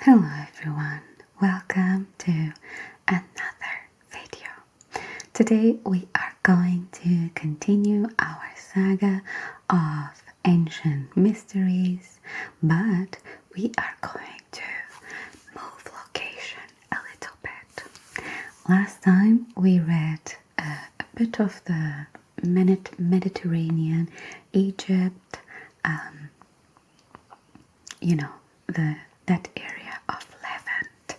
Hello everyone, welcome to another video. Today we are going to continue our saga of ancient mysteries, but we are going to move location a little bit. Last time we read a bit of the Mediterranean, Egypt, that area of Levant.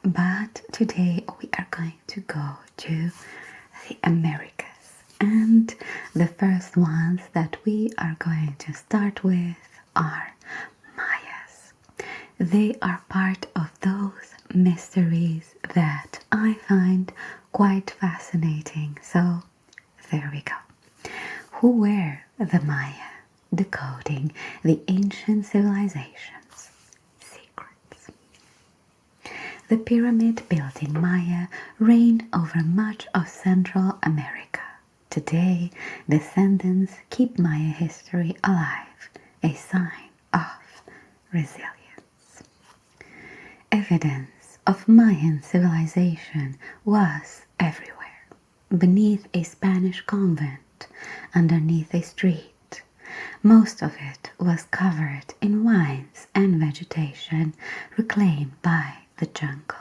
But today we are going to go to the Americas. And the first ones that we are going to start with are Mayas. They are part of those mysteries that I find quite fascinating. So there we go. Who were the Maya? Decoding the ancient civilizations' secrets. The pyramid-building Maya reigned over much of Central America. Today, descendants keep Maya history alive, a sign of resilience. Evidence of Mayan civilization was everywhere. Beneath a Spanish convent, underneath a street, most of it was covered in vines and vegetation reclaimed by the jungle.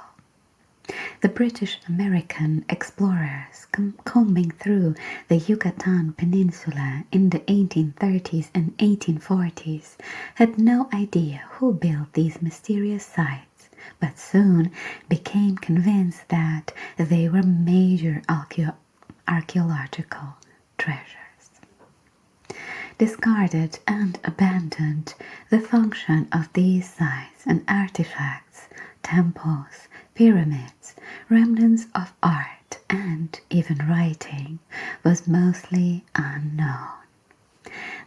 The British American explorers combing through the Yucatan Peninsula in the 1830s and 1840s had no idea who built these mysterious sites, but soon became convinced that they were major archaeological treasures. Discarded and abandoned, the function of these sites and artifacts, temples, pyramids, remnants of art, and even writing, was mostly unknown.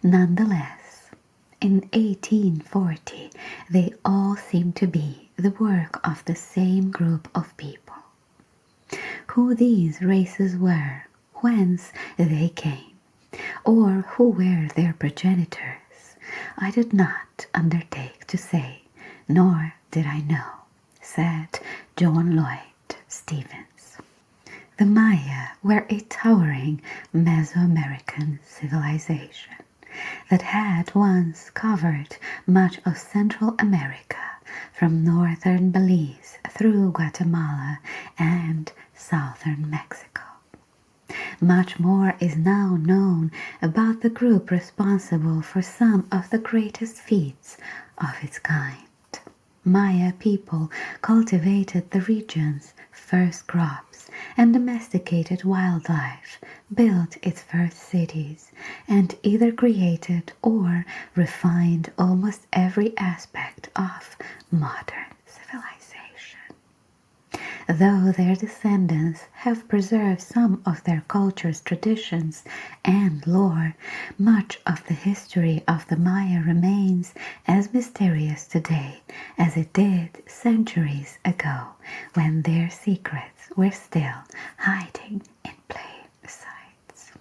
Nonetheless, in 1840, they all seemed to be the work of the same group of people. Who these races were, whence they came, or who were their progenitors, I did not undertake to say, nor did I know, said John Lloyd Stephens. The Maya were a towering Mesoamerican civilization that had once covered much of Central America, from northern Belize through Guatemala and southern Mexico. Much more is now known about the group responsible for some of the greatest feats of its kind. Maya people cultivated the region's first crops and domesticated wildlife, built its first cities, and either created or refined almost every aspect of modern civilization. Though their descendants have preserved some of their culture's traditions and lore, much of the history of the Maya remains as mysterious today as it did centuries ago, when their secrets were still hiding in plain sight.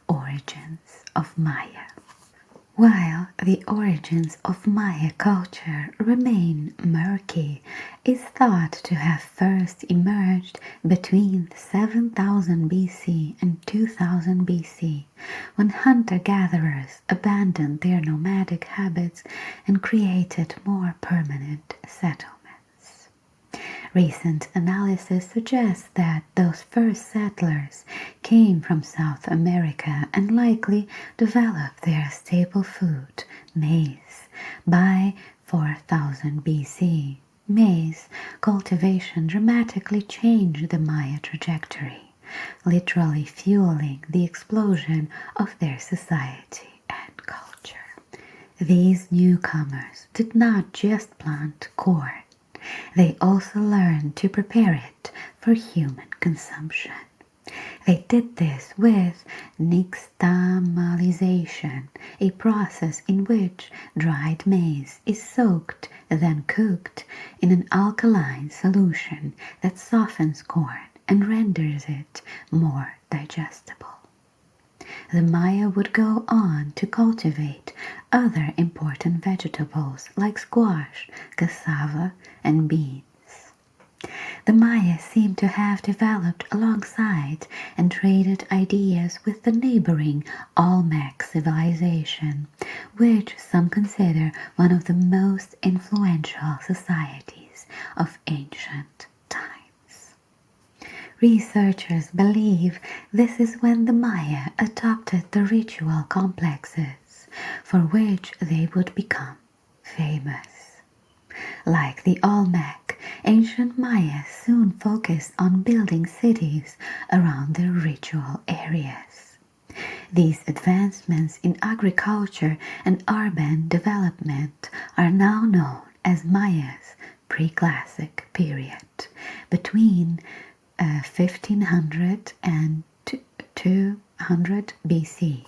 Origins of Maya. While the origins of Maya culture remain murky, is thought to have first emerged between 7000 BC and 2000 BC, when hunter-gatherers abandoned their nomadic habits and created more permanent settlements. Recent analysis suggests that those first settlers came from South America and likely developed their staple food, maize, by 4000 BC. Maize cultivation dramatically changed the Maya trajectory, literally fueling the explosion of their society and culture. These newcomers did not just plant corn. They also learned to prepare it for human consumption. They did this with nixtamalization, a process in which dried maize is soaked, then cooked in an alkaline solution that softens corn and renders it more digestible. The Maya would go on to cultivate other important vegetables like squash, cassava, and beans. The Maya seem to have developed alongside and traded ideas with the neighboring Olmec civilization, which some consider one of the most influential societies of ancient times. Researchers believe this is when the Maya adopted the ritual complexes for which they would become famous. Like the Olmec, ancient Maya soon focused on building cities around their ritual areas. These advancements in agriculture and urban development are now known as Maya's pre-classic period, between 1500 and 200 BC.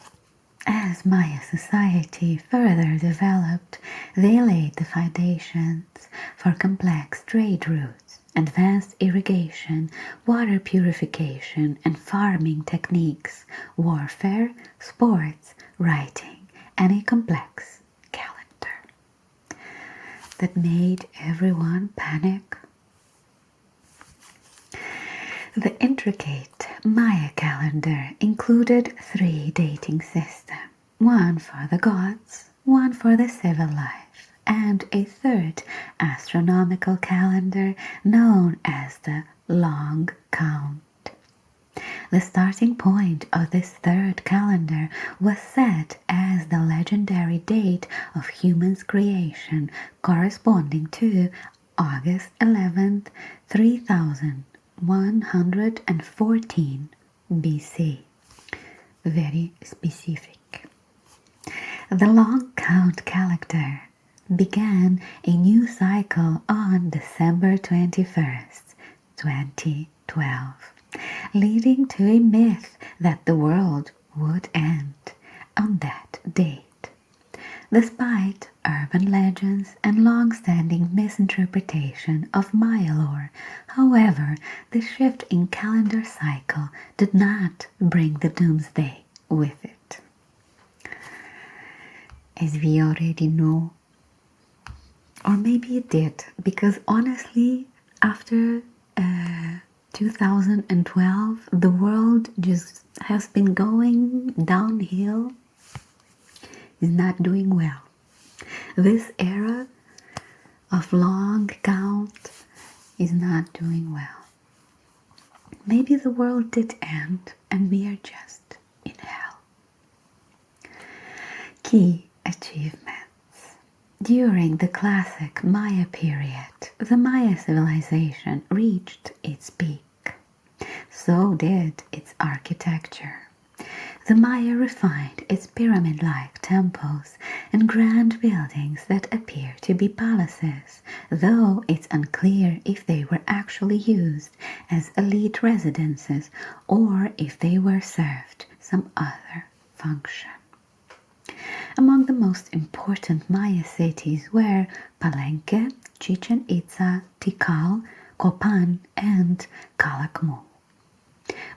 As Maya society further developed, they laid the foundations for complex trade routes, advanced irrigation, water purification and farming techniques, warfare, sports, writing, and a complex calendar that made everyone panic. The intricate Maya calendar included 3 dating systems, one for the gods, one for the civil life, and a third astronomical calendar known as the long count. The starting point of this third calendar was set as the legendary date of humans' creation, corresponding to August 11th, 3114 BC. Very specific. The long count calendar began a new cycle on December 21st, 2012, leading to a myth that the world would end on that date. Despite urban legends and long-standing misinterpretation of Maya lore, however, the shift in calendar cycle did not bring the doomsday with it. As we already know, or maybe it did, because honestly, after 2012, the world just has been going downhill, is not doing well. This era of long count is not doing well. Maybe the world did end and we are just in hell. Key achievements. During the classic Maya period, the Maya civilization reached its peak. So did its architecture. The Maya refined its pyramid-like temples and grand buildings that appear to be palaces, though it's unclear if they were actually used as elite residences or if they were served some other function. Among the most important Maya cities were Palenque, Chichen Itza, Tikal, Copan, and Calakmul.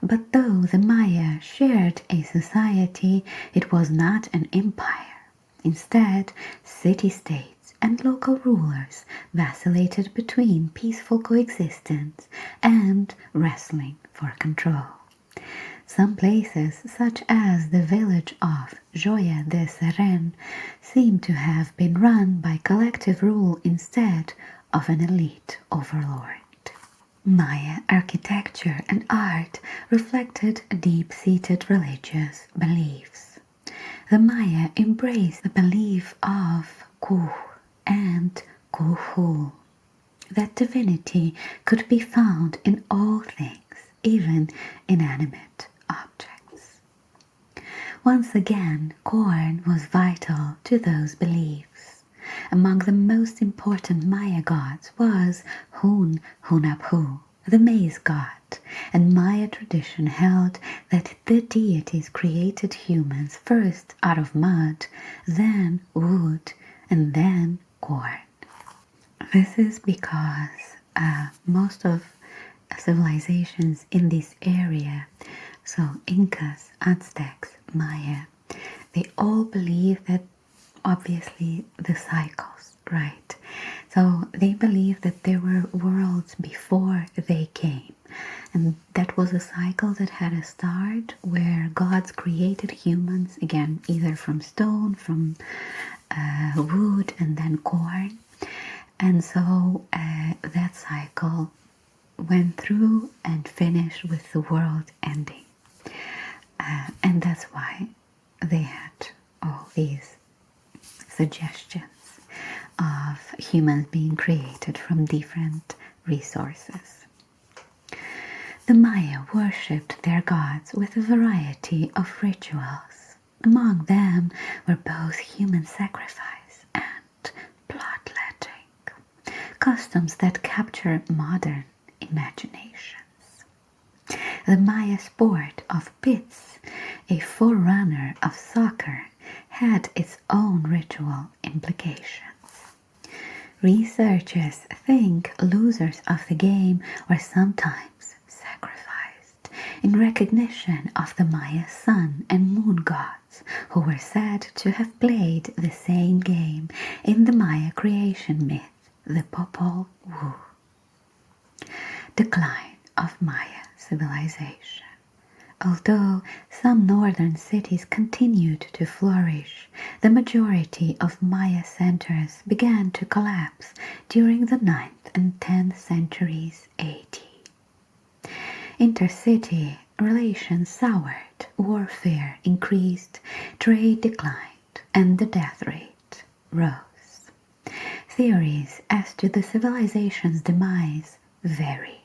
But though the Maya shared a society, it was not an empire. Instead, city-states and local rulers vacillated between peaceful coexistence and wrestling for control. Some places, such as the village of Joya de Serén, seem to have been run by collective rule instead of an elite overlord. Maya architecture and art reflected deep-seated religious beliefs. The Maya embraced the belief of Ku and Kuhul, that divinity could be found in all things, even inanimate objects. Once again, corn was vital to those beliefs. Among the most important Maya gods was Hun Hunaphu, the maize god, and Maya tradition held that the deities created humans first out of mud, then wood, and then corn. This is because most of civilizations in this area So Incas, Aztecs, Maya, they all believe that obviously the cycles, right? So they believe that there were worlds before they came. And that was a cycle that had a start where gods created humans, again, either from stone, from wood, and then corn. And so that cycle went through and finished with the world ending. And that's why they had all these suggestions of humans being created from different resources. The Maya worshipped their gods with a variety of rituals. Among them were both human sacrifice and bloodletting, customs that capture modern imaginations. The Maya sport of pits, a forerunner of soccer, had its own ritual implications. Researchers think losers of the game were sometimes sacrificed in recognition of the Maya sun and moon gods, who were said to have played the same game in the Maya creation myth, the Popol Vuh. Decline of Maya civilization. Although some northern cities continued to flourish, the majority of Maya centers began to collapse during the 9th and 10th centuries AD. Intercity relations soured, warfare increased, trade declined, and the death rate rose. Theories as to the civilization's demise vary.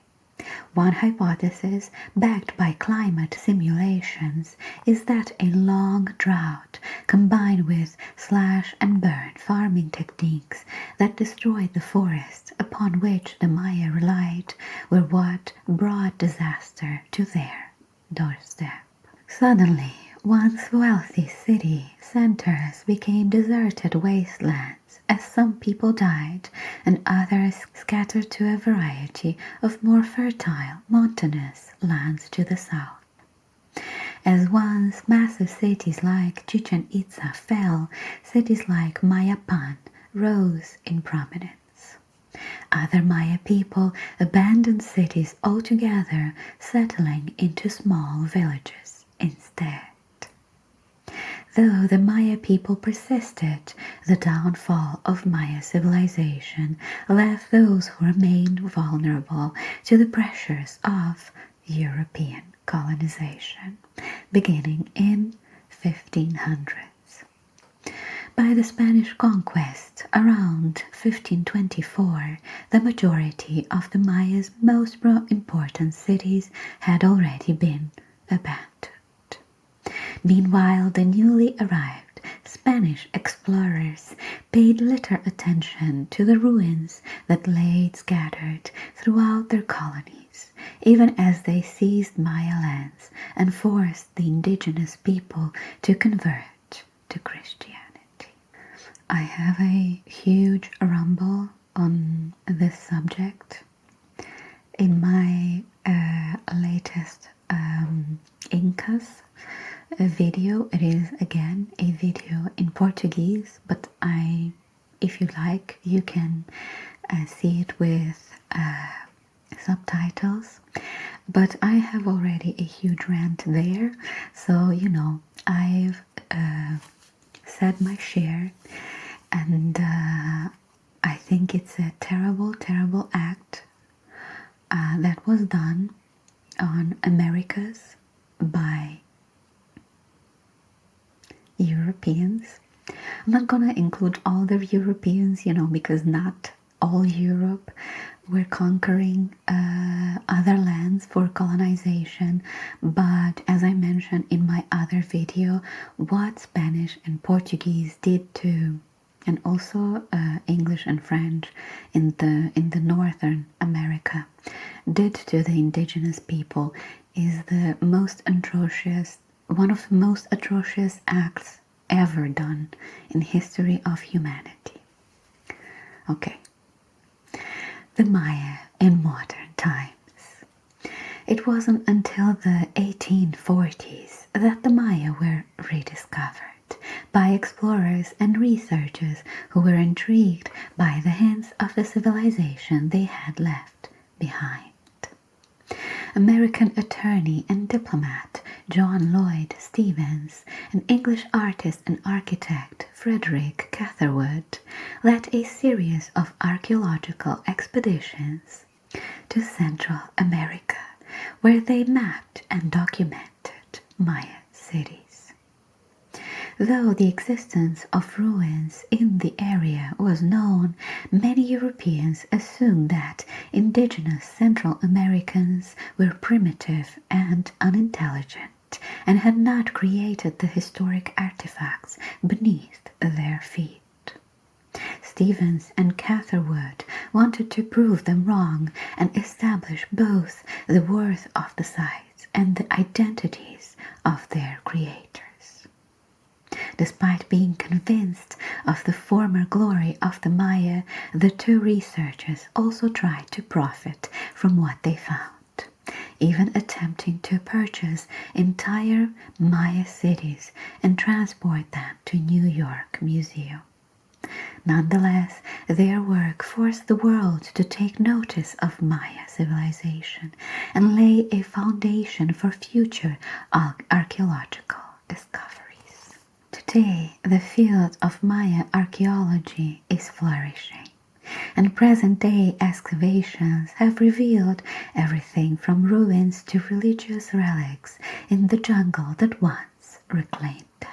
One hypothesis, backed by climate simulations, is that a long drought combined with slash-and-burn farming techniques that destroyed the forests upon which the Maya relied were what brought disaster to their doorstep. Suddenly, once wealthy city centers became deserted wastelands as some people died and others scattered to a variety of more fertile, mountainous lands to the south. As once massive cities like Chichen Itza fell, cities like Mayapan rose in prominence. Other Maya people abandoned cities altogether, settling into small villages instead. Though the Maya people persisted, the downfall of Maya civilization left those who remained vulnerable to the pressures of European colonization, beginning in 1500s. By the Spanish conquest around 1524, the majority of the Maya's most important cities had already been abandoned. Meanwhile, the newly arrived Spanish explorers paid little attention to the ruins that lay scattered throughout their colonies, even as they seized Maya lands and forced the indigenous people to convert to Christianity. I have a huge rumble on this subject. In my latest Incas video, it is again a video in Portuguese, but if you like, you can see it with subtitles. But I have already a huge rant there, so I've said my share, and I think it's a terrible, terrible act that was done on Americas by Europeans. I'm not gonna include all the Europeans, because not all Europe were conquering other lands for colonization, but as I mentioned in my other video, what Spanish and Portuguese did to, and also English and French in the Northern America did to the indigenous people is the most atrocious, one of the most atrocious acts ever done in history of humanity. Okay. The Maya in modern times. It wasn't until the 1840s that the Maya were rediscovered by explorers and researchers who were intrigued by the hints of the civilization they had left behind. American attorney and diplomat John Lloyd Stevens and English artist and architect Frederick Catherwood led a series of archaeological expeditions to Central America, where they mapped and documented Maya cities. Though the existence of ruins in the area was known, many Europeans assumed that indigenous Central Americans were primitive and unintelligent and had not created the historic artifacts beneath their feet. Stevens and Catherwood wanted to prove them wrong and establish both the worth of the sites and the identities of their creators. Despite being convinced of the former glory of the Maya, the two researchers also tried to profit from what they found, even attempting to purchase entire Maya cities and transport them to New York Museum. Nonetheless, their work forced the world to take notice of Maya civilization and lay a foundation for future archaeological discoveries. Today, the field of Maya archaeology is flourishing, and present-day excavations have revealed everything from ruins to religious relics in the jungle that once reclaimed them.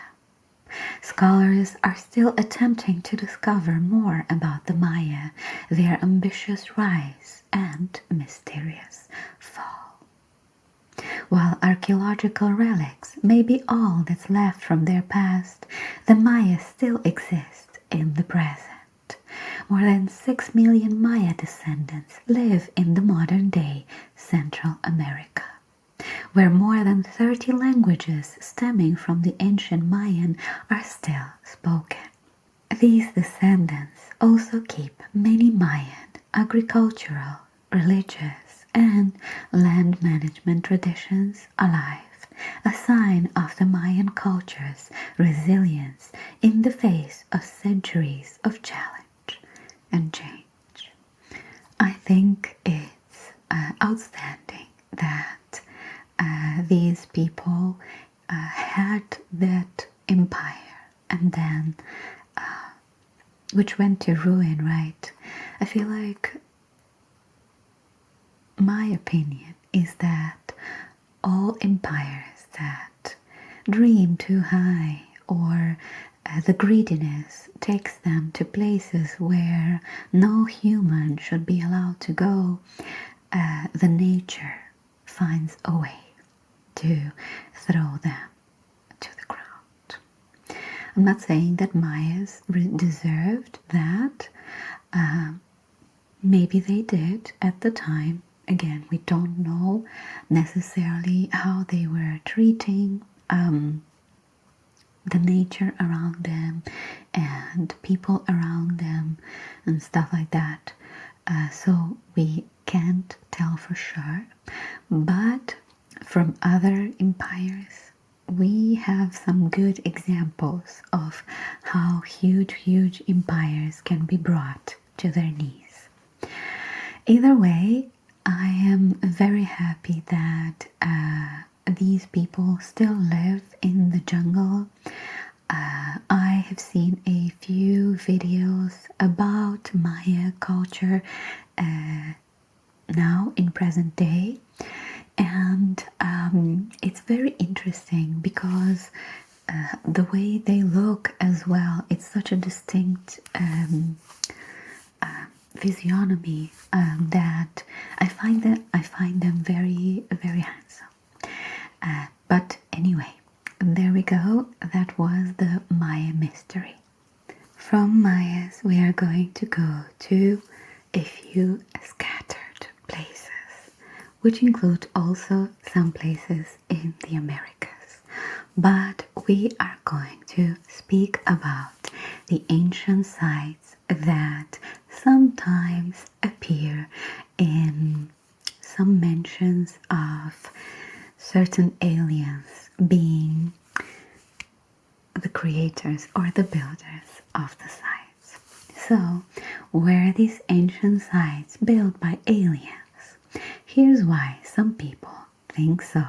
Scholars are still attempting to discover more about the Maya, their ambitious rise and mysterious fall. While archaeological relics may be all that's left from their past, the Maya still exist in the present. More than 6 million Maya descendants live in the modern-day Central America, where more than 30 languages stemming from the ancient Mayan are still spoken. These descendants also keep many Mayan agricultural, religious, and land management traditions alive, a sign of the Mayan culture's resilience in the face of centuries of challenge and change. I think it's outstanding that these people had that empire and then which went to ruin, right? I feel like my opinion is that all empires that dream too high or the greediness takes them to places where no human should be allowed to go, the nature finds a way to throw them to the ground. I'm not saying that Mayas deserved that. Maybe they did at the time. Again, we don't know necessarily how they were treating the nature around them and people around them and stuff like that. So we can't tell for sure. But from other empires, we have some good examples of how huge empires can be brought to their knees. Either way, I am very happy that these people still live in the jungle. I have seen a few videos about Maya culture now in present day, and it's very interesting because the way they look as well, it's such a distinct physiognomy that I find them very handsome. But anyway, there we go. That was the Maya mystery. From Mayas, we are going to go to a few scattered places, which include also some places in the Americas. But we are going to speak about the ancient sites that sometimes appear in some mentions of certain aliens being the creators or the builders of the sites. So, were these ancient sites built by aliens? Here's why some people think so.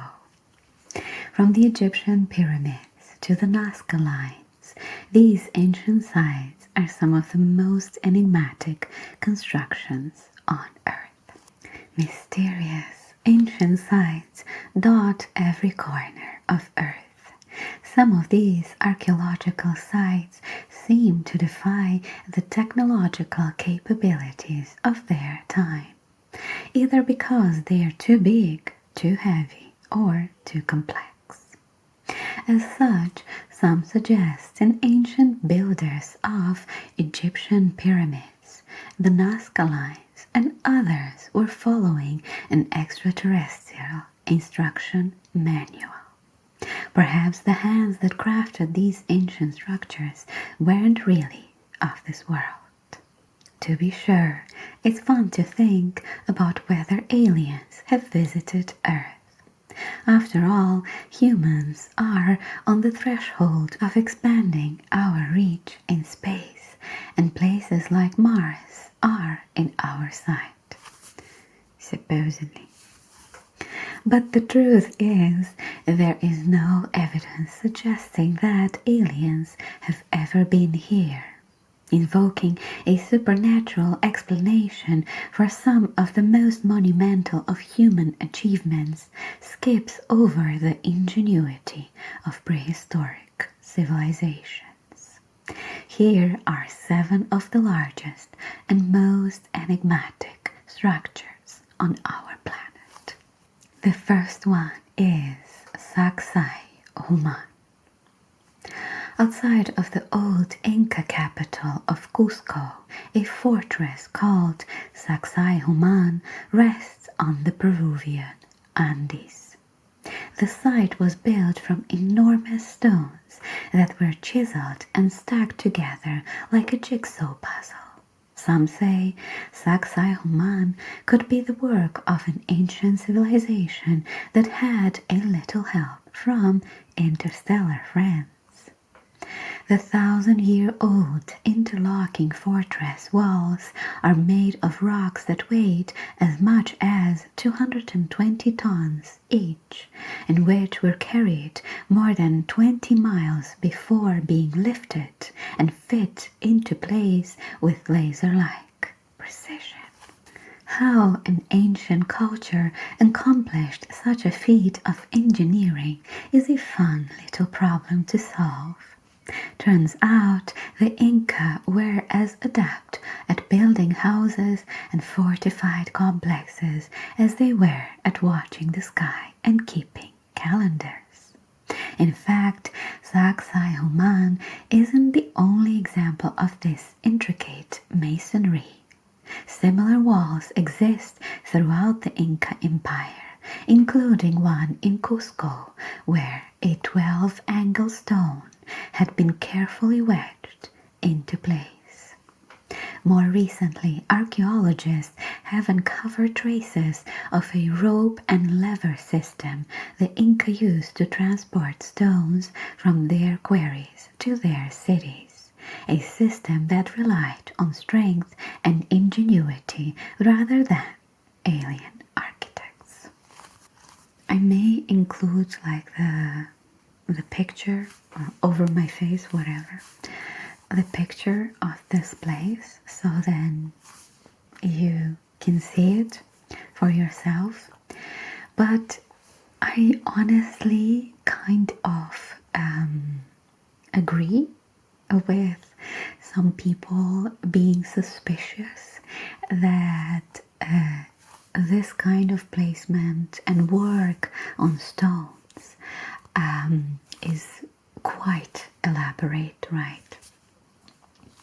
From the Egyptian pyramids to the Nasca Lines, these ancient sites are some of the most enigmatic constructions on Earth. Mysterious ancient sites dot every corner of Earth. Some of these archaeological sites seem to defy the technological capabilities of their time, either because they are too big, too heavy, or too complex. As such, some suggest an ancient builders of Egyptian pyramids, the Nazca Lines, and others were following an extraterrestrial instruction manual. Perhaps the hands that crafted these ancient structures weren't really of this world. To be sure, it's fun to think about whether aliens have visited Earth. After all, humans are on the threshold of expanding our reach in space, and places like Mars are in our sight. Supposedly. But the truth is, there is no evidence suggesting that aliens have ever been here. Invoking a supernatural explanation for some of the most monumental of human achievements skips over the ingenuity of prehistoric civilizations. Here are 7 of the largest and most enigmatic structures on our planet. The first one is Sacsayhuaman. Outside of the old Inca capital of Cusco, a fortress called Sacsayhuaman rests on the Peruvian Andes. The site was built from enormous stones that were chiseled and stacked together like a jigsaw puzzle. Some say Sacsayhuaman could be the work of an ancient civilization that had a little help from interstellar friends. The 1,000-year-old interlocking fortress walls are made of rocks that weighed as much as 220 tons each, and which were carried more than 20 miles before being lifted and fit into place with laser-like precision. How an ancient culture accomplished such a feat of engineering is a fun little problem to solve. Turns out the Inca were as adept at building houses and fortified complexes as they were at watching the sky and keeping calendars. In fact, Sacsayhuaman isn't the only example of this intricate masonry. Similar walls exist throughout the Inca Empire, including one in Cusco, where a 12-angle stone had been carefully wedged into place. More recently, archaeologists have uncovered traces of a rope and lever system the Inca used to transport stones from their quarries to their cities, a system that relied on strength and ingenuity rather than alien architects. I may include like the picture over my face, whatever, the picture of this place, so then you can see it for yourself. But I honestly kind of agree with some people being suspicious that this kind of placement and work on stones is quite elaborate, right?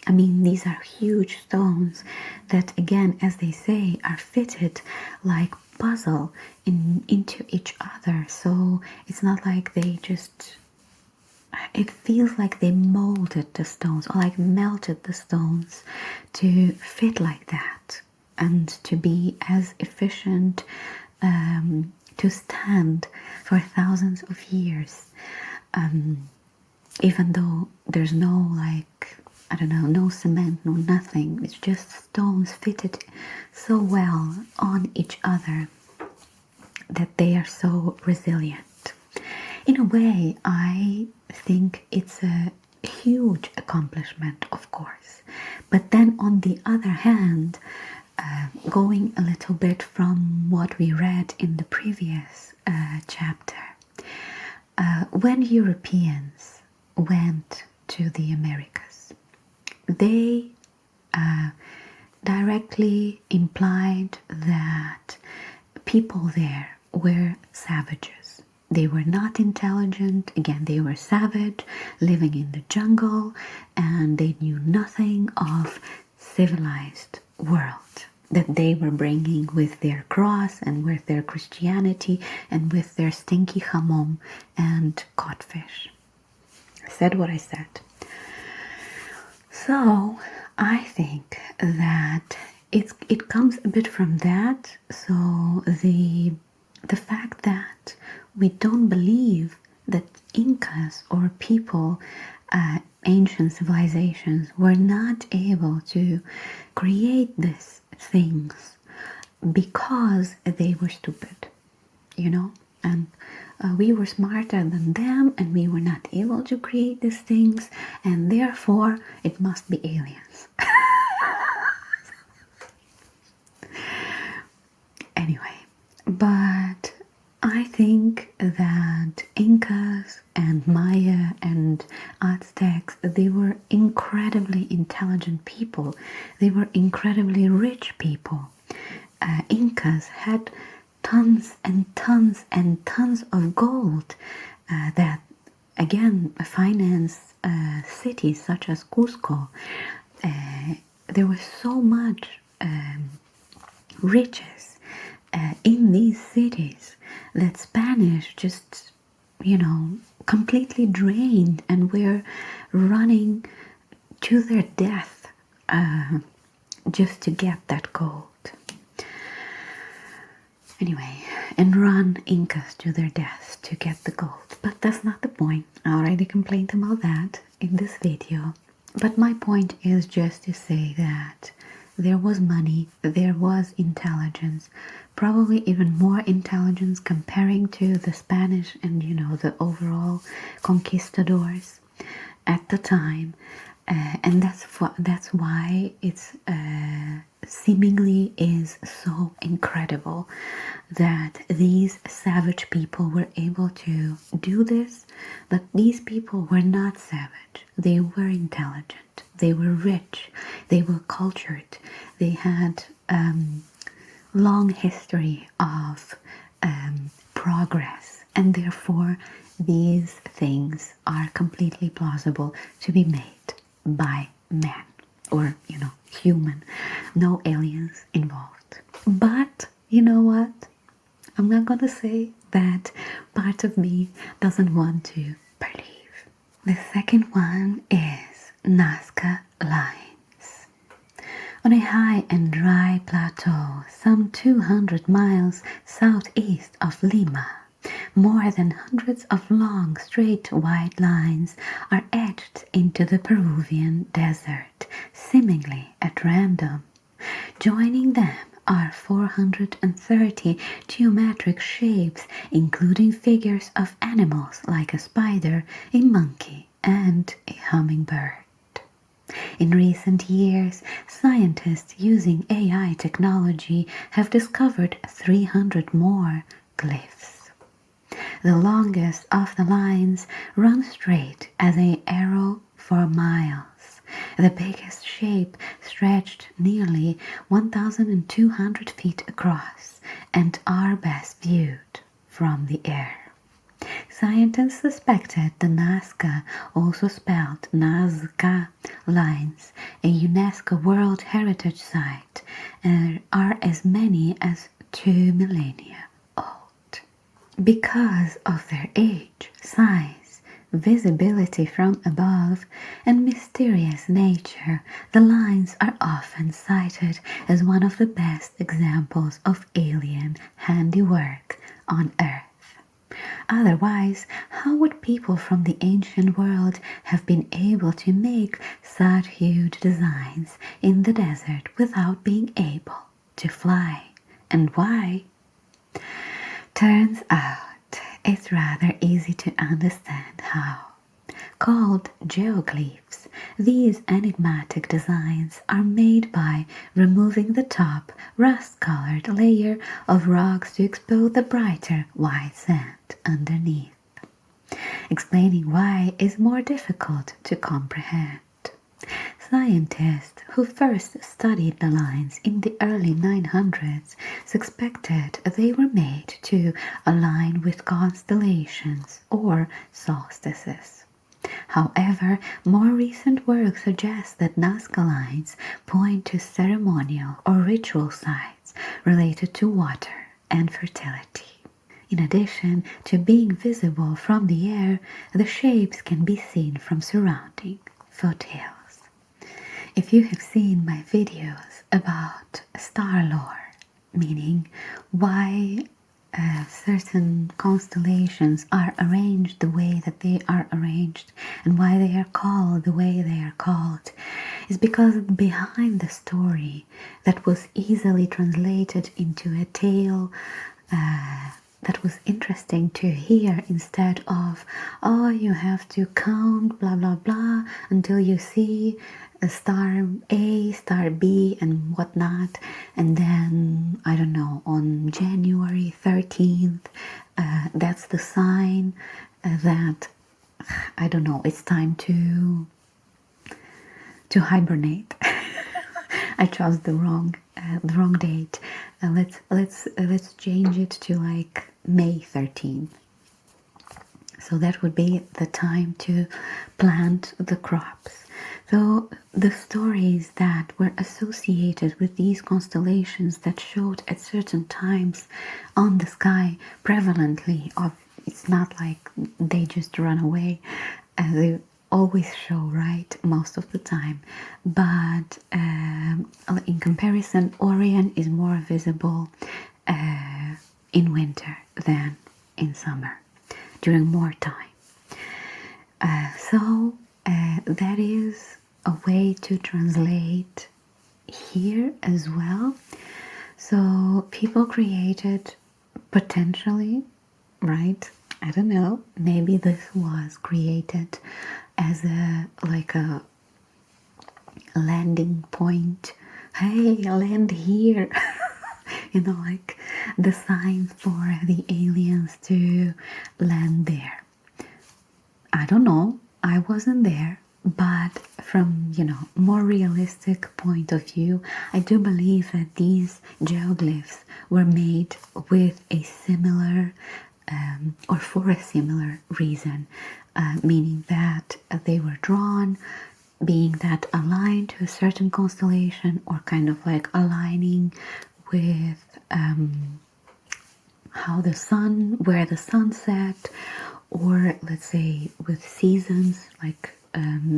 I mean, these are huge stones that, again, as they say, are fitted like puzzle into each other. So it's not like they just, it feels like they molded the stones or like melted the stones to fit like that and to be as efficient to stand for thousands of years, even though there's no, like, I don't know, no cement, no nothing. It's just stones fitted so well on each other that they are so resilient. In a way, I think it's a huge accomplishment, of course. But then on the other hand, going a little bit from what we read in the previous chapter, when Europeans went to the Americas, they directly implied that people there were savages. They were not intelligent. Again, they were savage, living in the jungle, and they knew nothing of civilized world that they were bringing with their cross and with their Christianity and with their stinky jamon and codfish. I said what I said. So I think that it comes a bit from that. So the fact that we don't believe that Incas or people, ancient civilizations, were not able to create these things because they were stupid, and we were smarter than them, and we were not able to create these things, and therefore it must be aliens. Anyway, but I think that Incas and Maya and Aztecs, they were incredibly intelligent people. They were incredibly rich people. Incas had tons and tons and tons of gold that, again, finance cities such as Cusco. There was so much riches in these cities that Spanish just, completely drained and were running to their death just to get that gold. Anyway, and run Incas to their deaths to get the gold. But that's not the point. I already complained about that in this video. But my point is just to say that there was money, there was intelligence, probably even more intelligence comparing to the Spanish and, the overall conquistadors at the time. And that's why it's seemingly is so incredible that these savage people were able to do this, but these people were not savage. They were intelligent, they were rich, they were cultured, they had long history of progress, and therefore these things are completely plausible to be made by man or human, no aliens involved. But you know what, I'm not gonna say that part of me doesn't want to believe. The second one is Nasca Lines. On a high and dry plateau some 200 miles southeast of Lima, more than hundreds of long, straight white lines are etched into the Peruvian desert, seemingly at random. Joining them are 430 geometric shapes, including figures of animals like a spider, a monkey, and a hummingbird. In recent years, scientists using AI technology have discovered 300 more glyphs. The longest of the lines run straight as an arrow for miles. The biggest shape stretched nearly 1,200 feet across and are best viewed from the air. Scientists suspected the Nasca, also spelled Nasca Lines, a UNESCO World Heritage Site, are as many as 2 millennia old. Because of their age, size, visibility from above, and mysterious nature, the lines are often cited as one of the best examples of alien handiwork on Earth. Otherwise, how would people from the ancient world have been able to make such huge designs in the desert without being able to fly? And why? Turns out it's rather easy to understand how. Called geoglyphs, these enigmatic designs are made by removing the top rust-colored layer of rocks to expose the brighter white sand underneath. Explaining why is more difficult to comprehend. Scientists who first studied the lines in the early 900s suspected they were made to align with constellations or solstices. However, more recent work suggests that Nazca Lines point to ceremonial or ritual sites related to water and fertility. In addition to being visible from the air, the shapes can be seen from surrounding foothills. If you have seen my videos about star lore, meaning why certain constellations are arranged the way that they are arranged and why they are called the way they are called, is because behind the story that was easily translated into a tale that was interesting to hear, instead of, oh, you have to count blah blah blah until you see a star A, star B and whatnot, and then I don't know, on January 13th that's the sign that I don't know, it's time to hibernate. I chose the wrong date. Let's change it to like May 13th. So that would be the time to plant the crops. So the stories that were associated with these constellations that showed at certain times on the sky prevalently, it's not like they just run away. They always show, right, most of the time. But in comparison, Orion is more visible in winter than in summer, during more time. So that is a way to translate here as well. So people created potentially, right? I don't know, maybe this was created as a landing point. Hey, land here. You know, like the sign for the aliens to land there. I don't know, I wasn't there, but from, more realistic point of view, I do believe that these geoglyphs were made with a similar or for a similar reason, meaning that they were drawn being that aligned to a certain constellation, or kind of like aligning with how the sun, where the sun set, or let's say with seasons, like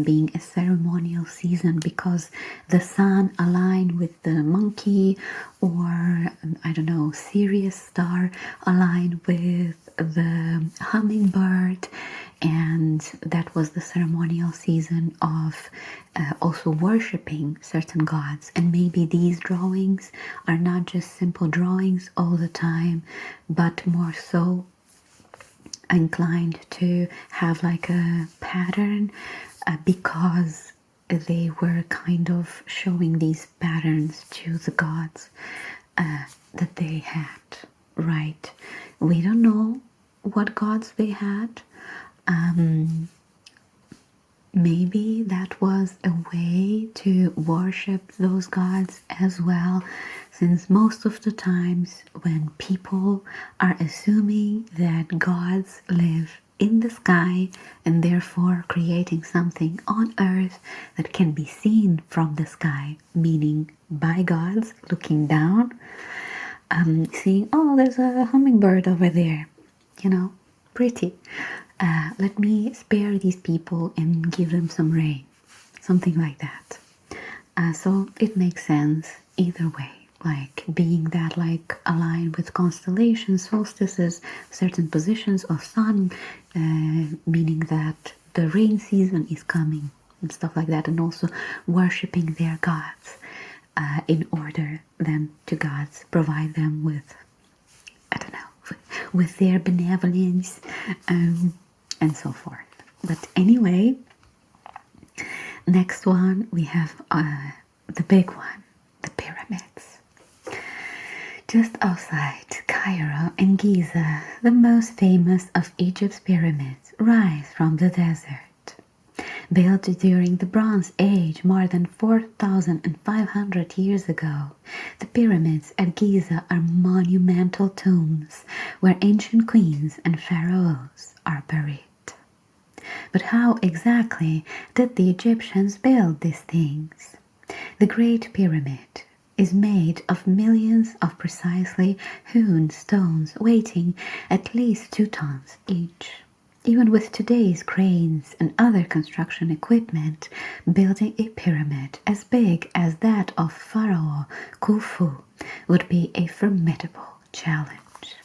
being a ceremonial season because the sun aligned with the monkey, or I don't know, Sirius star aligned with the hummingbird, and that was the ceremonial season of also worshipping certain gods. And maybe these drawings are not just simple drawings all the time, but more so inclined to have like a pattern, because they were kind of showing these patterns to the gods that they had, right? We don't know what gods they had. Maybe that was a way to worship those gods as well, since most of the times when people are assuming that gods live in the sky and therefore creating something on earth that can be seen from the sky, meaning by gods looking down, seeing, oh, there's a hummingbird over there, pretty. Let me spare these people and give them some rain. Something like that. So it makes sense either way. Like being that like aligned with constellations, solstices, certain positions of sun, meaning that the rain season is coming and stuff like that, and also worshipping their gods in order then to gods provide them with, I don't know, with their benevolence and so forth. But anyway, next one we have the big one, the pyramids. Just outside Cairo and Giza, the most famous of Egypt's pyramids rise from the desert. Built during the Bronze Age more than 4,500 years ago, the pyramids at Giza are monumental tombs where ancient queens and pharaohs are buried. But how exactly did the Egyptians build these things? The Great Pyramid is made of millions of precisely hewn stones weighing at least 2 tons each. Even with today's cranes and other construction equipment, building a pyramid as big as that of Pharaoh Khufu would be a formidable challenge.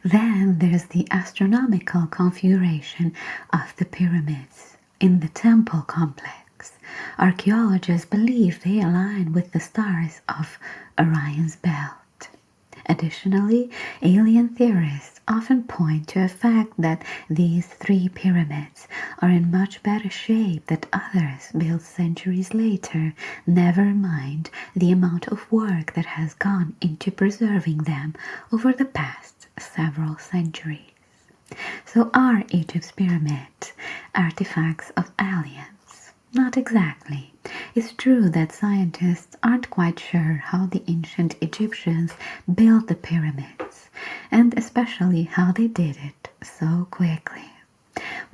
Then there's the astronomical configuration of the pyramids in the temple complex. Archaeologists believe they align with the stars of Orion's belt. Additionally, alien theorists often point to the fact that these 3 pyramids are in much better shape than others built centuries later, never mind the amount of work that has gone into preserving them over the past several centuries. So are Egypt's pyramids artifacts of aliens? Not exactly. It's true that scientists aren't quite sure how the ancient Egyptians built the pyramids, and especially how they did it so quickly.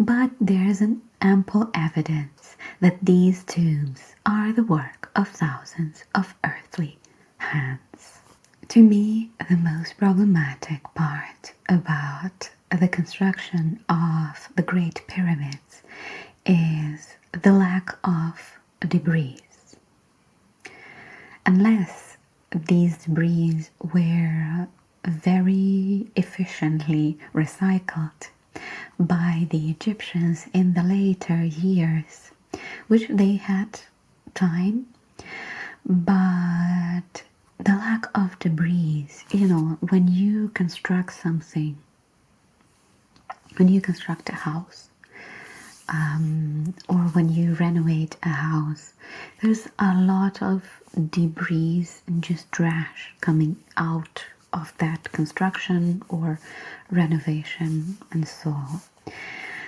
But there's an ample evidence that these tombs are the work of thousands of earthly hands. To me, the most problematic part about the construction of the Great Pyramids is the lack of debris. Unless these debris were very efficiently recycled by the Egyptians in the later years, which they had time, but the lack of debris, when you construct something, when you construct a house, or when you renovate a house, there's a lot of debris and just trash coming out of that construction or renovation and so on.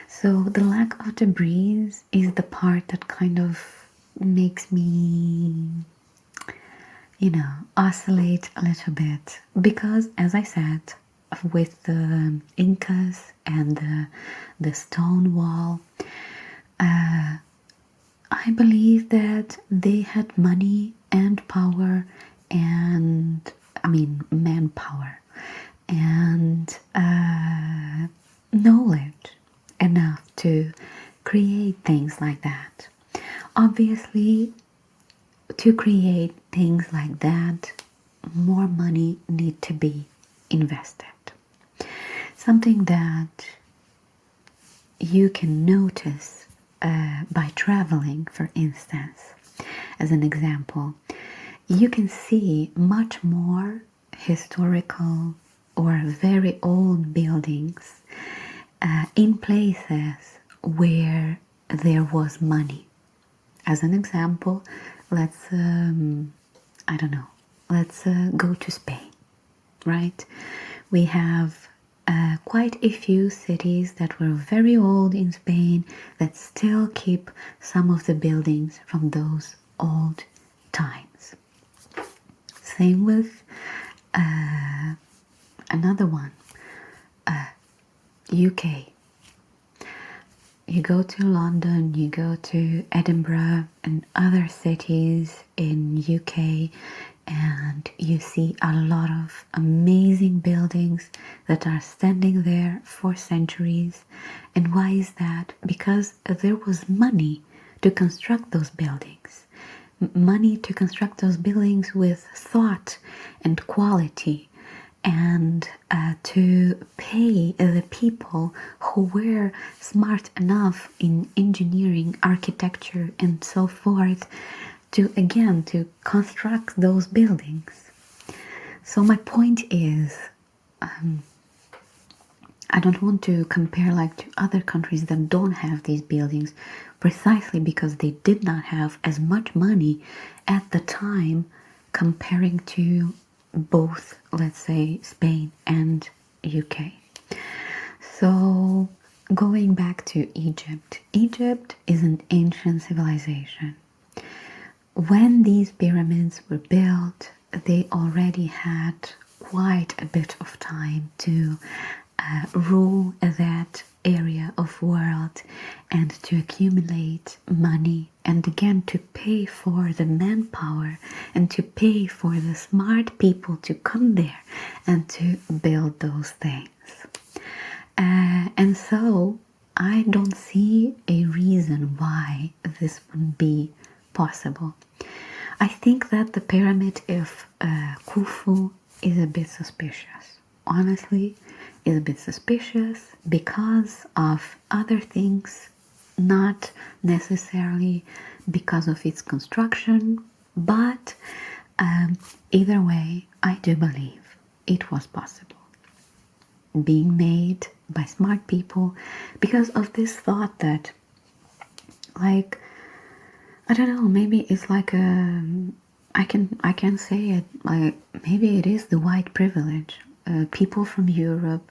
So the lack of debris is the part that kind of makes me, oscillate a little bit, because as I said, with the Incas and the stone wall, I believe that they had money and power and, manpower and knowledge enough to create things like that. Obviously, to create things like that, more money need to be invested. Something that you can notice by traveling, for instance, as an example, you can see much more historical or very old buildings in places where there was money. As an example, let's go to Spain, right? We have quite a few cities that were very old in Spain that still keep some of the buildings from those old times. Same with another one, UK. You go to London, you go to Edinburgh and other cities in UK, and you see a lot of amazing buildings that are standing there for centuries. And why is that? Because there was money to construct those buildings. Money to construct those buildings with thought and quality, and to pay the people who were smart enough in engineering, architecture, and so forth to construct those buildings. So my point is, I don't want to compare like to other countries that don't have these buildings, precisely because they did not have as much money at the time, comparing to both, let's say, Spain and UK. So going back to Egypt, Egypt is an ancient civilization. When these pyramids were built, they already had quite a bit of time to rule that area of world and to accumulate money, and again to pay for the manpower and to pay for the smart people to come there and to build those things. And so I don't see a reason why this wouldn't be possible. I think that the pyramid of Khufu is a bit suspicious. Honestly, is a bit suspicious because of other things, not necessarily because of its construction, but either way, I do believe it was possible, being made by smart people, because of this thought that, like, I don't know, maybe it's like I can say it, like, maybe it is the white privilege. People from Europe,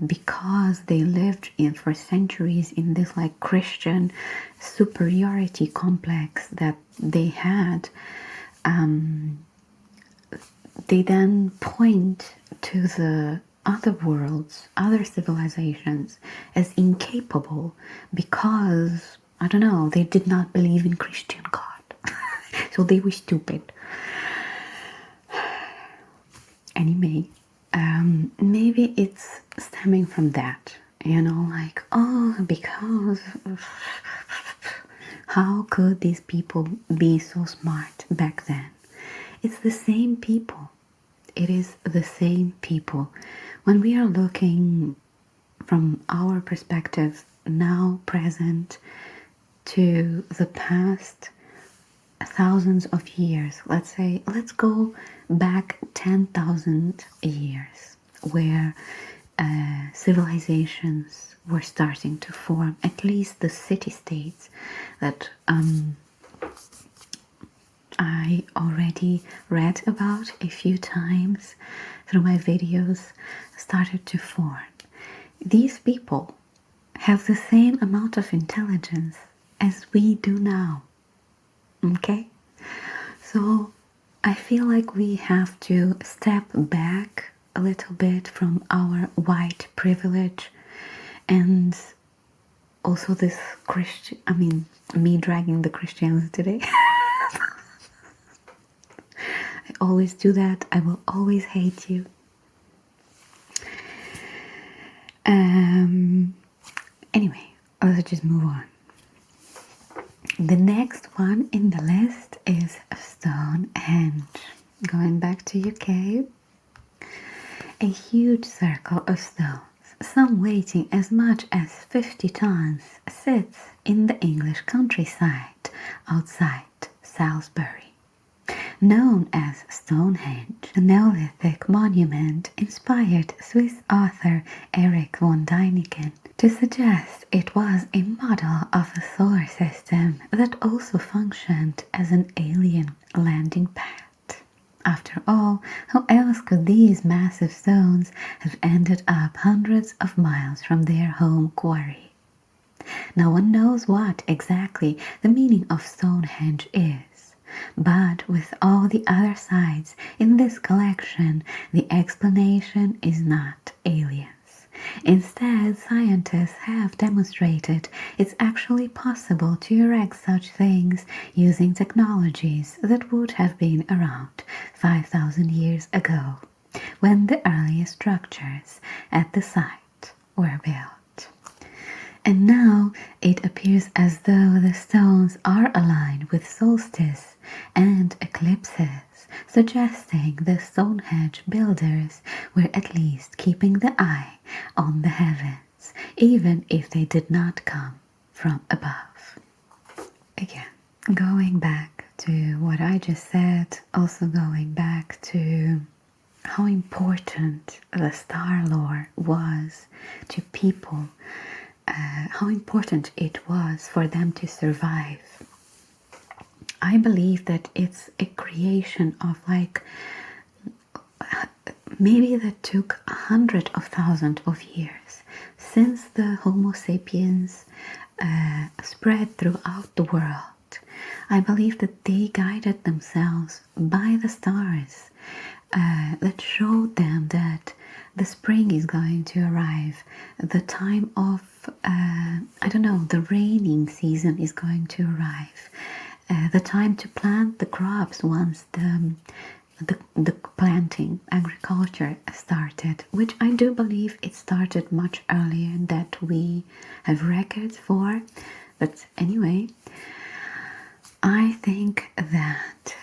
because they lived for centuries in this like Christian superiority complex that they had, they then point to the other worlds, other civilizations as incapable because, I don't know, they did not believe in Christian God. So they were stupid. Anyway, maybe it's stemming from that, like, oh, because how could these people be so smart back then? It's the same people. It is the same people. When we are looking from our perspective, now present, to the past thousands of years, let's go back 10,000 years, where civilizations were starting to form, at least the city-states that I already read about a few times through my videos, started to form. These people have the same amount of intelligence as we do now. Okay? So I feel like we have to step back a little bit from our white privilege, and also this me dragging the Christians today. I always do that. I will always hate you. Anyway, let's just move on. The next one in the list is Stonehenge. Going back to UK, a huge circle of stones, some weighing as much as 50 tons, sits in the English countryside outside Salisbury. Known as Stonehenge, the Neolithic monument inspired Swiss author Erich von Däniken to suggest it was a model of a solar system that also functioned as an alien landing pad. After all, how else could these massive stones have ended up hundreds of miles from their home quarry? No one knows what exactly the meaning of Stonehenge is, but with all the other sites in this collection, the explanation is not aliens. Instead, scientists have demonstrated it's actually possible to erect such things using technologies that would have been around 5,000 years ago, when the earliest structures at the site were built. And now it appears as though the stones are aligned with solstice and eclipses, suggesting the Stonehenge builders were at least keeping the eye on the heavens, even if they did not come from above. Again, going back to what I just said, also going back to how important the star lore was to people, how important it was for them to survive. I believe that it's a creation of maybe that took 100,000 of years since the Homo sapiens spread throughout the world. I believe that they guided themselves by the stars that showed them that the spring is going to arrive, the time of, the raining season is going to arrive, the time to plant the crops once the planting agriculture started, which I do believe it started much earlier that we have records for. But anyway, I think that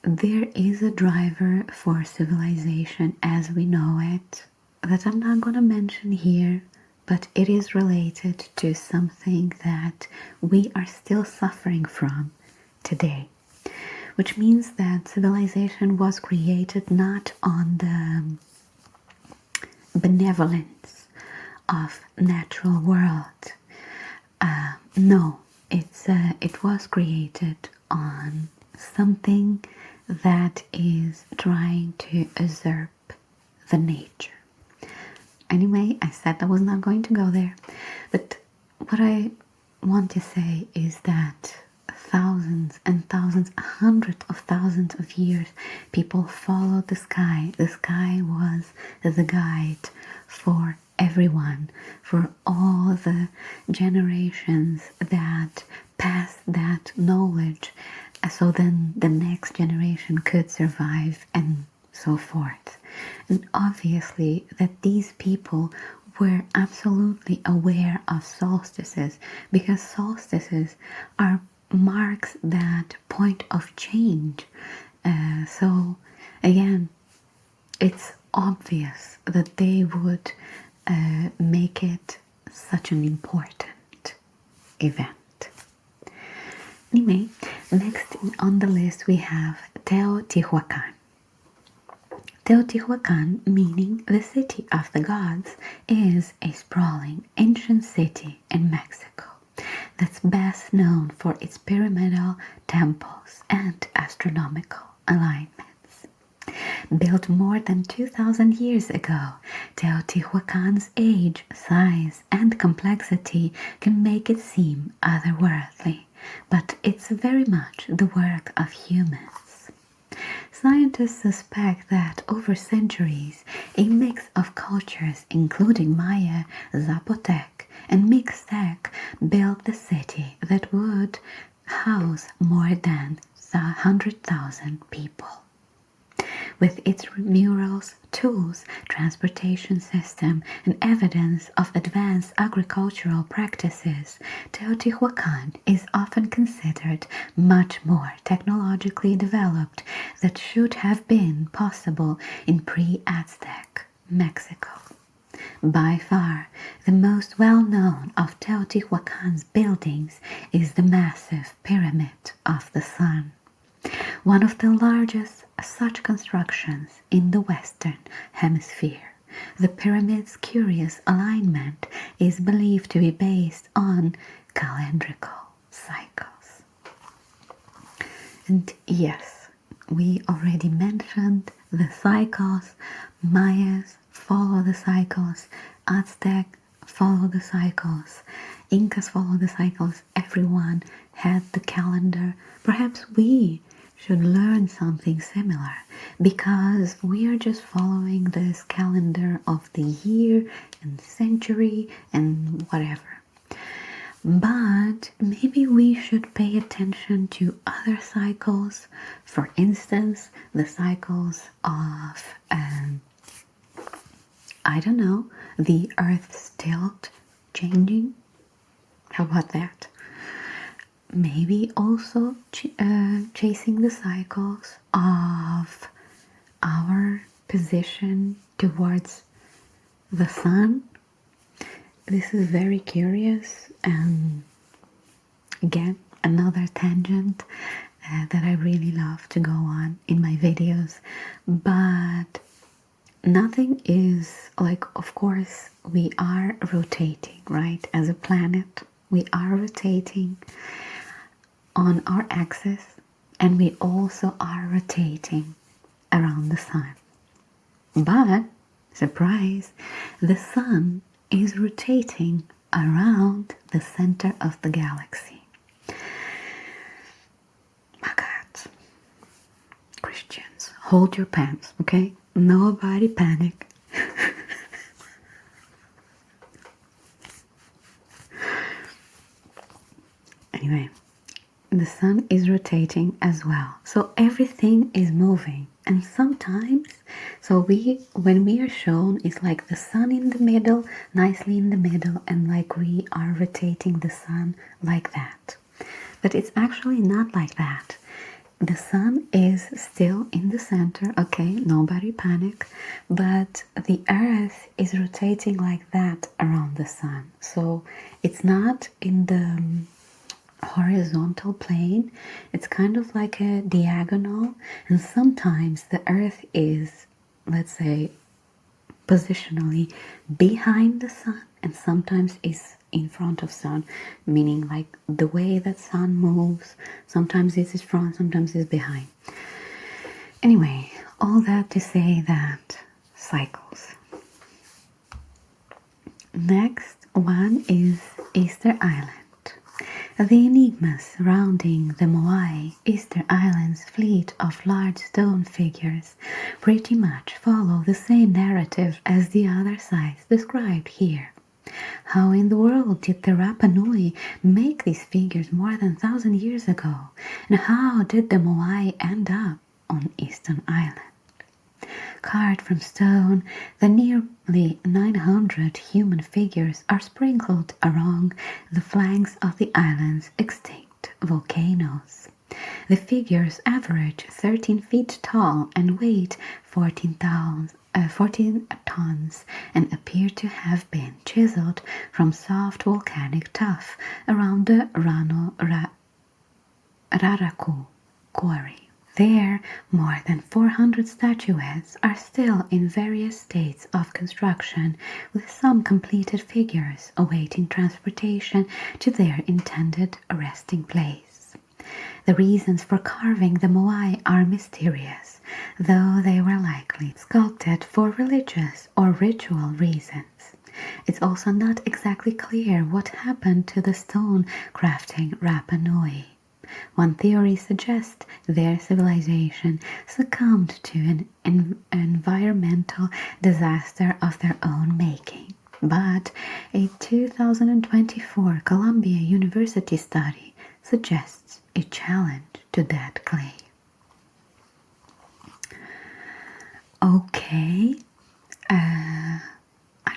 there is a driver for civilization as we know it that I'm not going to mention here, but it is related to something that we are still suffering from today, which means that civilization was created not on the benevolence of natural world. No, it was created on something that is trying to usurp the nature. Anyway, I said I was not going to go there, but what I want to say is that thousands and thousands, hundreds of thousands of years, people followed the sky. The sky was the guide for everyone, for all the generations that passed that knowledge, so then the next generation could survive and so forth. And obviously that these people were absolutely aware of solstices, because solstices are marks that point of change. So again, it's obvious that they would make it such an important event. Anyway, next on the list we have Teotihuacán. Teotihuacán, meaning the city of the gods, is a sprawling ancient city in Mexico that's best known for its pyramidal temples and astronomical alignments. Built more than 2,000 years ago, Teotihuacan's age, size, and complexity can make it seem otherworldly, but it's very much the work of humans. Scientists suspect that over centuries, a mix of cultures including Maya, Zapotec, and Mixtec built the city that would house more than 100,000 people. With its murals, tools, transportation system, and evidence of advanced agricultural practices, Teotihuacan is often considered much more technologically developed than should have been possible in pre-Aztec Mexico. By far, the most well-known of Teotihuacan's buildings is the massive Pyramid of the Sun, one of the largest such constructions in the Western Hemisphere. The pyramid's curious alignment is believed to be based on calendrical cycles. And yes, we already mentioned the cycles. Mayas follow the cycles, Aztec follow the cycles, Incas follow the cycles. Everyone had the calendar. Perhaps we should learn something similar, because we are just following this calendar of the year and century and whatever. But maybe we should pay attention to other cycles. For instance, the cycles of, I don't know, the Earth's tilt changing. How about that? Maybe also chasing the cycles of our position towards the sun. This is very curious, and again, another tangent that I really love to go on in my videos. But nothing is like, of course, we are rotating, right? As a planet, we are rotating on our axis, and we also are rotating around the sun. But, surprise, the sun is rotating around the center of the galaxy. My God. Christians, hold your pants, okay? Nobody panic. Anyway, the sun is rotating as well. So everything is moving. And sometimes, when we are shown, it's like the sun in the middle, nicely in the middle, and like we are rotating the sun like that. But it's actually not like that. The sun is still in the center, okay, nobody panic, but the earth is rotating like that around the sun. So it's not in the horizontal plane, it's kind of like a diagonal, and sometimes the earth is, let's say, positionally behind the sun, and sometimes is in front of sun, meaning like the way that sun moves, sometimes it is front, sometimes it's behind. Anyway, all that to say that cycles. Next one is Easter Island. The enigma surrounding the Moai Easter Island's fleet of large stone figures pretty much follow the same narrative as the other sites described here. How in the world did the Rapa Nui make these figures more than 1,000 years ago? And how did the Moai end up on Easter Island? Carved from stone, the nearly 900 human figures are sprinkled along the flanks of the island's extinct volcanoes. The figures average 13 feet tall and weigh 14 tons and appear to have been chiseled from soft volcanic tuff around the Raraku quarry. There, more than 400 statuettes are still in various states of construction, with some completed figures awaiting transportation to their intended resting place. The reasons for carving the Moai are mysterious, though they were likely sculpted for religious or ritual reasons. It's also not exactly clear what happened to the stone crafting Rapa Nui. One theory suggests their civilization succumbed to an environmental disaster of their own making. But a 2024 Columbia University study suggests a challenge to that claim. Okay, I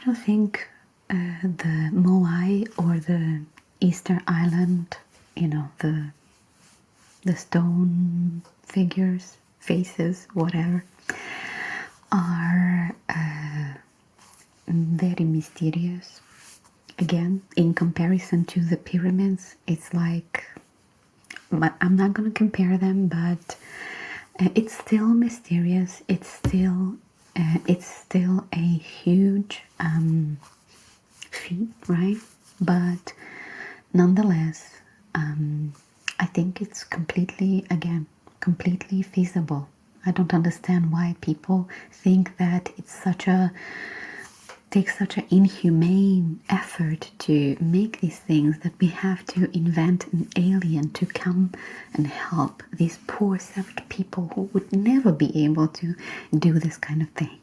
don't think the Moai or the Easter Island, the stone figures, faces, whatever, are very mysterious. Again, in comparison to the pyramids, it's like, I'm not going to compare them, but it's still mysterious. It's still a huge feat, right? But nonetheless, I think it's completely feasible. I don't understand why people think that it's such a takes such an inhumane effort to make these things that we have to invent an alien to come and help these poor savage people who would never be able to do this kind of thing.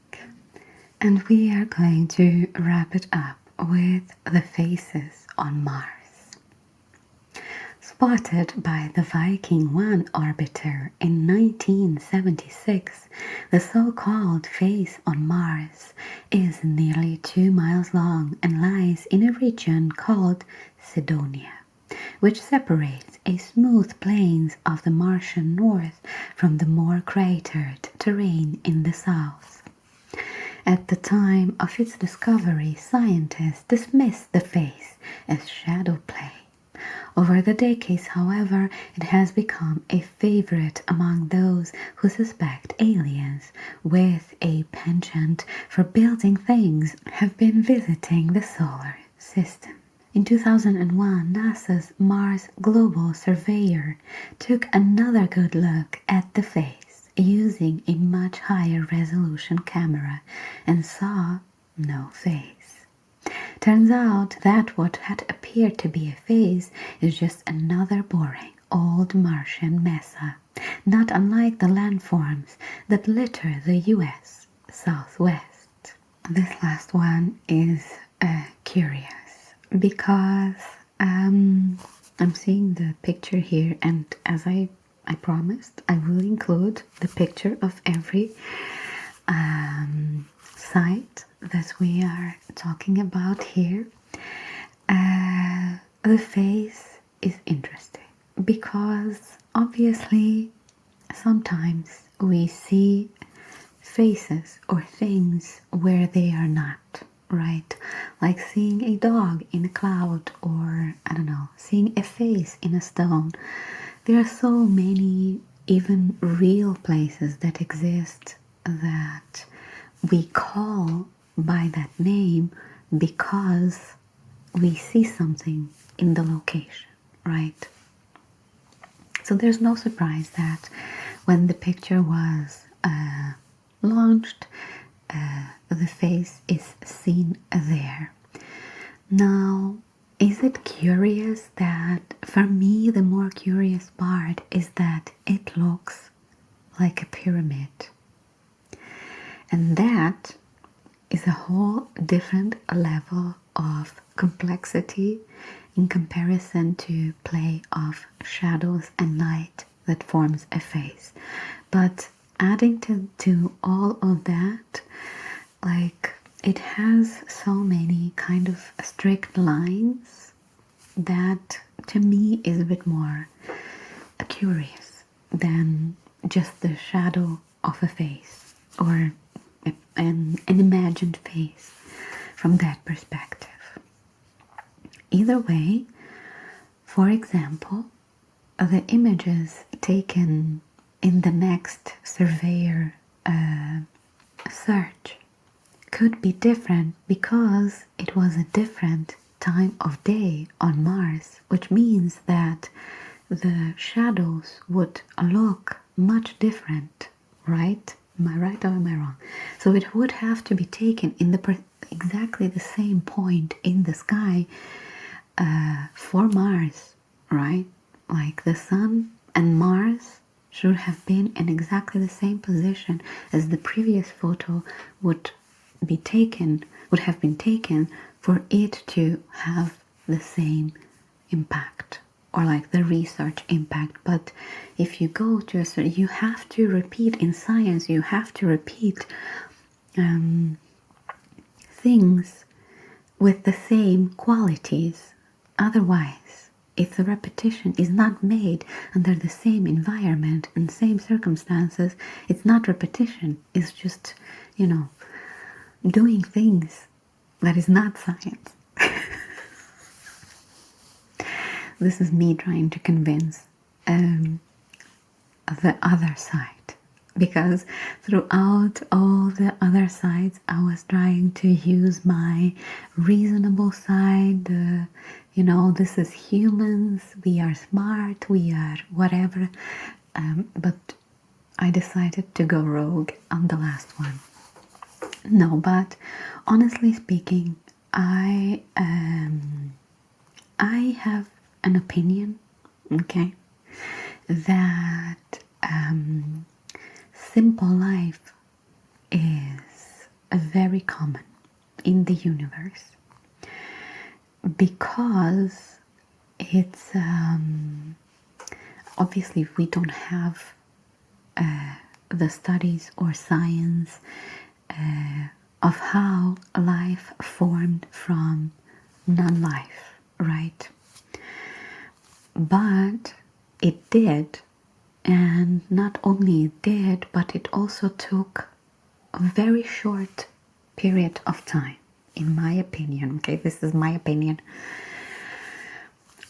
And we are going to wrap it up with the faces on Mars. Spotted by the Viking 1 orbiter in 1976, the so-called face on Mars is nearly 2 miles long and lies in a region called Cydonia, which separates a smooth plains of the Martian north from the more cratered terrain in the south. At the time of its discovery, scientists dismissed the face as shadow play. Over the decades, however, it has become a favorite among those who suspect aliens with a penchant for building things have been visiting the solar system. In 2001, NASA's Mars Global Surveyor took another good look at the face using a much higher resolution camera and saw no face. Turns out that what had appeared to be a face is just another boring old Martian mesa, not unlike the landforms that litter the US Southwest. This last one is curious because I'm seeing the picture here, and as I promised, I will include the picture of every site that we are talking about here. The face is interesting because obviously sometimes we see faces or things where they are not, right? Like seeing a dog in a cloud, or I don't know, seeing a face in a stone. There are so many even real places that exist that we call by that name because we see something in the location, right? So there's no surprise that when the picture was launched, the face is seen there. Now, is it curious that, for me, the more curious part is that it looks like a pyramid. And that is a whole different level of complexity in comparison to play of shadows and light that forms a face. But adding to all of that, like, it has so many kind of strict lines that to me is a bit more curious than just the shadow of a face or an imagined face from that perspective. Either way, for example, the images taken in the next surveyor search could be different because it was a different time of day on Mars, which means that the shadows would look much different, right? Am I right or am I wrong? So it would have to be taken in the exactly the same point in the sky for Mars, right? Like the Sun and Mars should have been in exactly the same position as the previous photo would have been taken for it to have the same impact, or like the research impact. But if you go to you have to repeat in science, you have to repeat things with the same qualities. Otherwise, if the repetition is not made under the same environment and same circumstances, it's not repetition, it's just, doing things that is not science. This is me trying to convince the other side, because throughout all the other sides I was trying to use my reasonable side, this is humans, we are smart, we are whatever, but I decided to go rogue on the last one. No, but honestly speaking, I have an opinion, okay, that simple life is very common in the universe because it's obviously we don't have the studies or science of how life formed from non-life, right? But it did, and not only it did, but it also took a very short period of time, in my opinion. Okay, this is my opinion.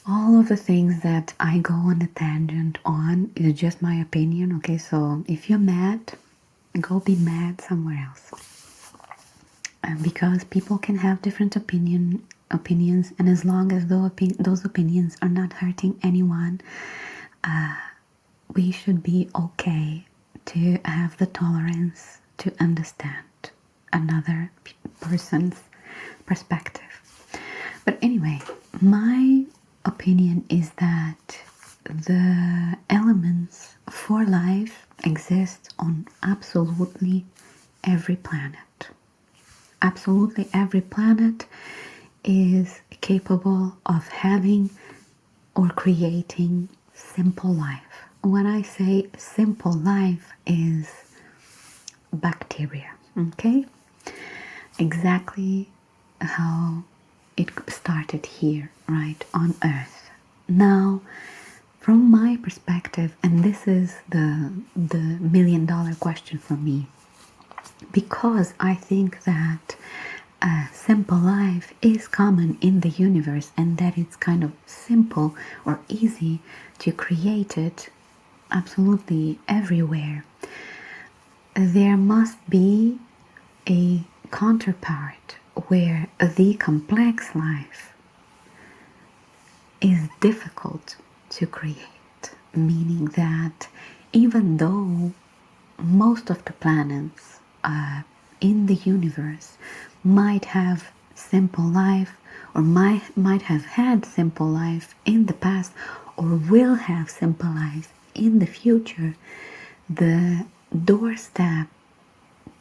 All of the things that I go on a tangent on is just my opinion. Okay, so if you're mad, go be mad somewhere else. Because people can have different opinions, and as long as those opinions are not hurting anyone, we should be okay to have the tolerance to understand another person's perspective. But anyway, my opinion is that the elements for life exist on absolutely every planet. Absolutely every planet is capable of having or creating simple life. When I say simple life is bacteria, okay? Exactly how it started here, right, on Earth. Now, from my perspective, and this is the $1,000,000 question for me, because I think that a simple life is common in the universe and that it's kind of simple or easy to create it absolutely everywhere. There must be a counterpart where the complex life is difficult to create, meaning that even though most of the planets in the universe might have simple life or might have had simple life in the past or will have simple life in the future, the doorstep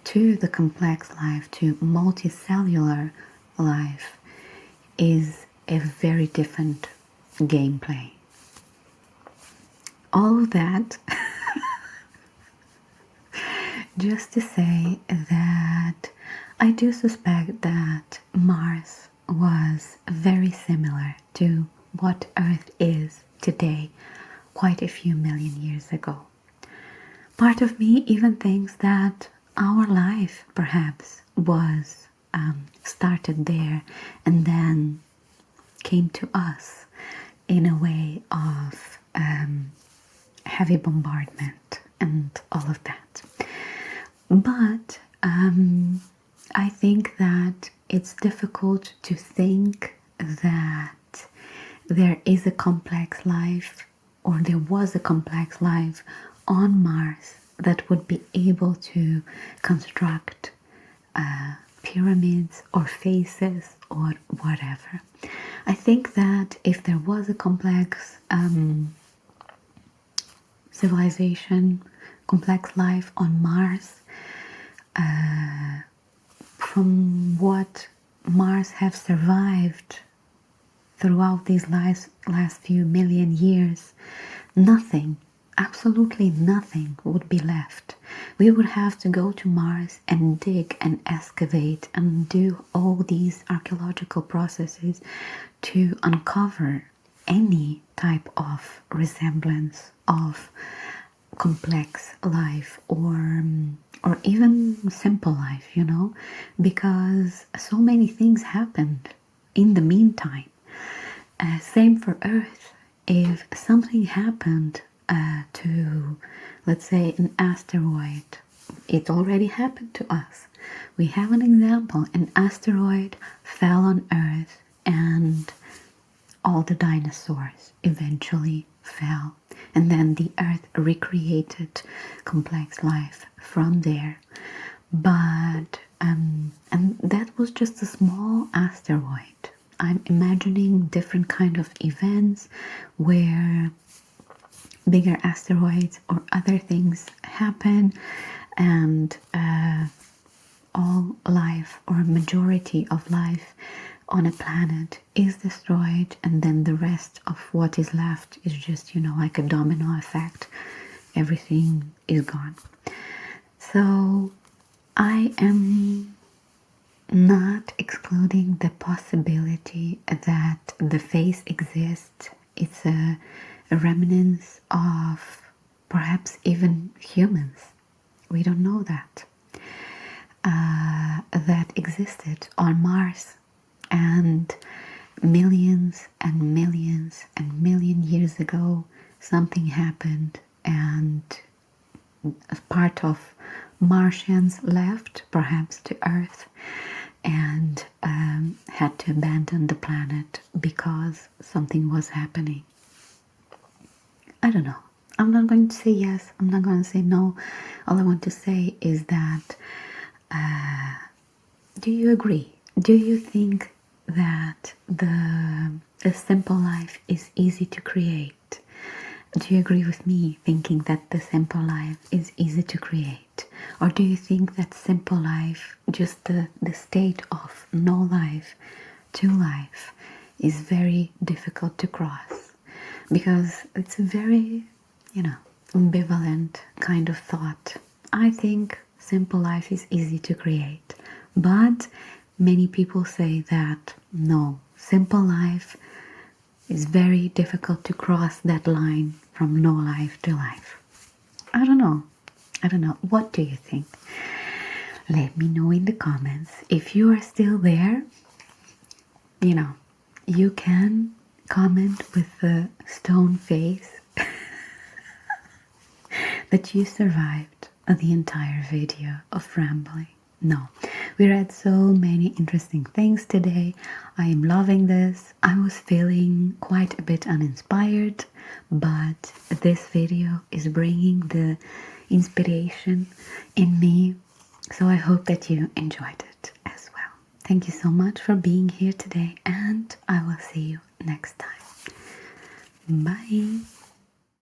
to the complex life, to multicellular life, is a very different gameplay. All of that just to say that I do suspect that Mars was very similar to what Earth is today, quite a few million years ago. Part of me even thinks that our life perhaps was started there and then came to us in a way of heavy bombardment and all of that. But I think that it's difficult to think that there is a complex life or there was a complex life on Mars that would be able to construct pyramids or faces or whatever. I think that if there was a complex civilization, complex life on Mars, from what Mars have survived throughout these last few million years, nothing, absolutely nothing would be left. We would have to go to Mars and dig and excavate and do all these archaeological processes to uncover any type of resemblance of complex life or even simple life, you know, because so many things happened in the meantime. Same for Earth. If something happened to, let's say, an asteroid, it already happened to us. We have an example. An asteroid fell on Earth and all the dinosaurs eventually fell. And then the Earth recreated complex life from there. But And that was just a small asteroid. I'm imagining different kind of events where bigger asteroids or other things happen, and all life or majority of life on a planet is destroyed, and then the rest of what is left is just, like a domino effect. Everything is gone. So I am not excluding the possibility that the face exists. It's a remnants of perhaps even humans. We don't know that. That existed on Mars, and millions and millions and million years ago something happened, and a part of Martians left perhaps to Earth and had to abandon the planet because something was happening. I don't know. I'm not going to say yes, I'm not going to say no. All I want to say is that do you agree? Do you think that a simple life is easy to create? Do you agree with me thinking that the simple life is easy to create? Or do you think that simple life, just the state of no life to life, is very difficult to cross? Because it's a very, ambivalent kind of thought. I think simple life is easy to create, but many people say that no, simple life is very difficult to cross that line from no life to life. I don't know. What do you think? Let me know in the comments. If you are still there, you can comment with a stone face that you survived the entire video of rambling. No, we read so many interesting things today. I am loving this. I was feeling quite a bit uninspired, but this video is bringing the inspiration in me. So I hope that you enjoyed it as well. Thank you so much for being here today, and I will see you next time. Bye.